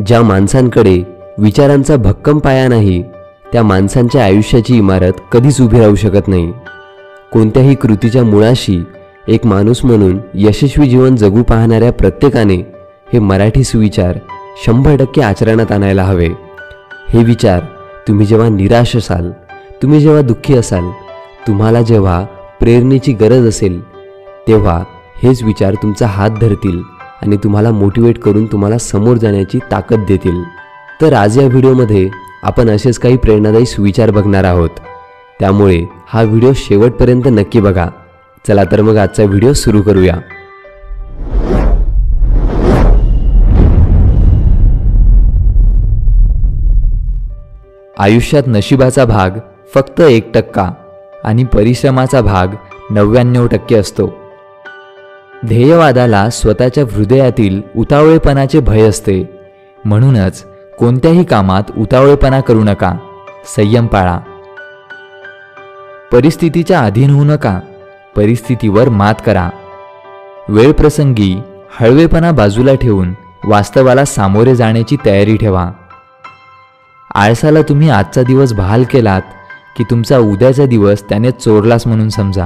ज्या माणसांकडे विचारांचा भक्कम पाया नाही, त्या माणसांच्या आयुष्याची इमारत कधीच उभी राहू शकत नाही. कोणत्याही कृतीच्या मुळाशी एक माणूस म्हणून यशस्वी जीवन जगू पाहणाऱ्या प्रत्येकाने हे मराठी सुविचार 100% आचरणात आणायला हवे. हे विचार तुम्ही जेव्हा निराश असाल, तुम्ही जेव्हा दुःखी असाल, तुम्हाला जेव्हा प्रेरणेची गरज असेल, तेव्हा हेच विचार तुमचा हात धरतील आणि तुम्हाला मोटिवेट करून तुम्हाला समोर जाण्याची ताकद देतील. तर आज या व्हिडिओमध्ये आपण असेच काही प्रेरणादायी सुविचार बघणार आहोत. त्यामुळे हा व्हिडिओ शेवटपर्यंत नक्की बघा. चला तर मग आजचा व्हिडिओ सुरू करूया. आयुष्यात नशिबाचा भाग फक्त 1% आणि परिश्रमाचा भाग 99% असतो. ध्येयवादाला स्वतःच्या हृदयातील उतावळेपणाचे भय असते. म्हणूनच कोणत्याही कामात उतावळेपणा करू नका, संयम पाळा. परिस्थितीच्या अधीन होऊ नका, परिस्थितीवर मात करा. वेळ प्रसंगी हळवेपणा बाजूला ठेवून वास्तवाला सामोरे जाण्याची तयारी ठेवा. आळसाला तुम्ही आजचा दिवस बहाल केलात की तुमचा उद्याचा दिवस त्याने चोरलाच म्हणून समजा.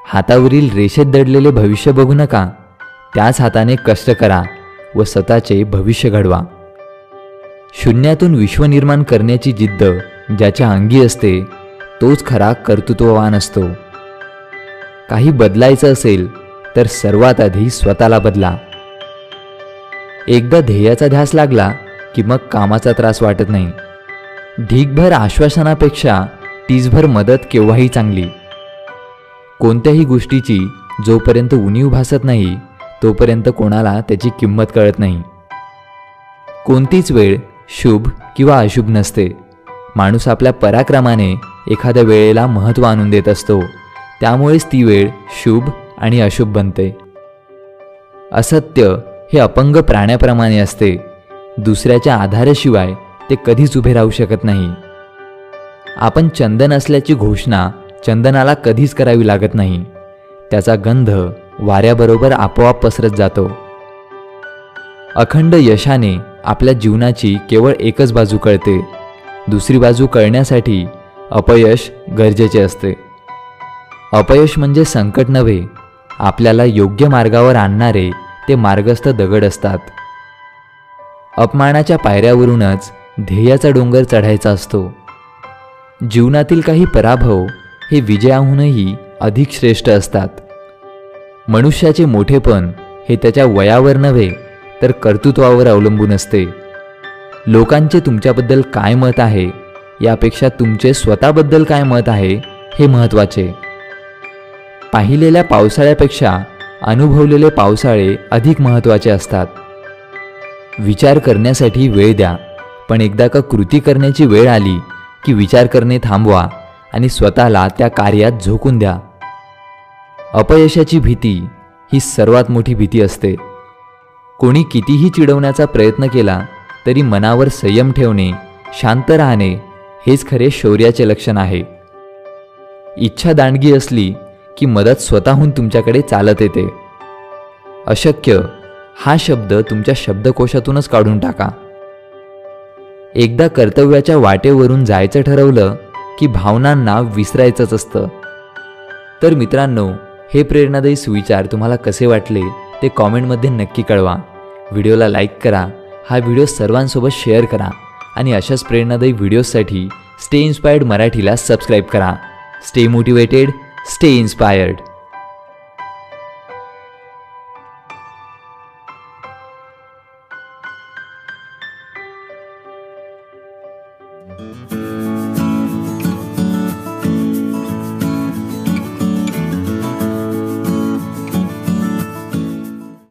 हातावरील रेषेत दडलेले भविष्य बघू नका, त्याच हाताने कष्ट करा व स्वतःचे भविष्य घडवा. शून्यातून विश्व निर्माण करण्याची जिद्द ज्याच्या अंगी असते तोच खरा कर्तृत्ववान असतो. काही बदलायचं असेल तर सर्वात आधी स्वतःला बदला. एकदा ध्येयाचा ध्यास लागला की मग कामाचा त्रास वाटत नाही. ढीगभर आश्वासनापेक्षा टीसभर मदत केव्हाही चांगली. कोणत्याही गोष्टीची जोपर्यंत उणीव भासत नाही तोपर्यंत कोणाला त्याची किंमत कळत नाही. कोणतीच वेळ शुभ किंवा अशुभ नसते. माणूस आपल्या पराक्रमाने एखाद्या वेळेला महत्त्व आणून देत असतो, त्यामुळेच ती वेळ शुभ आणि अशुभ बनते. असत्य हे अपंग प्राण्याप्रमाणे असते. दुसऱ्याच्या आधाराशिवाय ते कधीच उभे राहू शकत नाही. आपण चंदन असल्याची घोषणा चंदनाला कधीच करावी लागत नाही. त्याचा गंध वाऱ्याबरोबर आपोआप पसरत जातो. अखंड यशाने आपल्या जीवनाची केवळ एकच बाजू कळते. दुसरी बाजू कळण्यासाठी अपयश गरजेचे असते. अपयश म्हणजे संकट नव्हे, आपल्याला योग्य मार्गावर आणणारे ते मार्गस्थ दगड असतात. अपमानाच्या पायऱ्यावरूनच ध्येयाचा डोंगर चढायचा असतो. जीवनातील काही पराभव हे विजयाहूनही अधिक श्रेष्ठ असतात. मनुष्याचे मोठेपण हे त्याच्या वयावर नव्हे तर कर्तृत्वावर अवलंबून असते. लोकांचे तुमच्याबद्दल काय मत आहे यापेक्षा तुमचे स्वतःबद्दल काय मत आहे हे महत्त्वाचे. पाहिलेल्या पावसाळ्यापेक्षा अनुभवलेले पावसाळे अधिक महत्त्वाचे असतात. विचार करण्यासाठी वेळ द्या, पण एकदा का कृती करण्याची वेळ आली की विचार करणे थांबवा आणि स्वतःला त्या कार्यात झोकून द्या. अपयशाची भीती ही सर्वात मोठी भीती असते. कोणी कितीही चिडवण्याचा प्रयत्न केला तरी मनावर संयम ठेवणे, शांत राहणे हेच खरे शौर्याचे लक्षण आहे. इच्छा दांडगी असली की मदत स्वतःहून तुमच्याकडे चालत येते. अशक्य हा शब्द तुमच्या शब्दकोशातूनच काढून टाका. एकदा कर्तव्याच्या वाटेवरून जायचं ठरवलं की भावनांना विसरायचंच असतं. तर मित्रांनो, हे प्रेरणादायी सुविचार तुम्हाला कसे वाटले ते कॉमेंटमध्ये नक्की कळवा. व्हिडिओला लाईक करा, हा व्हिडिओ सर्वांसोबत शेअर करा आणि अशाच प्रेरणादायी व्हिडिओजसाठी स्टे इन्स्पायर्ड मराठीला सबस्क्राईब करा. Stay motivated, stay inspired.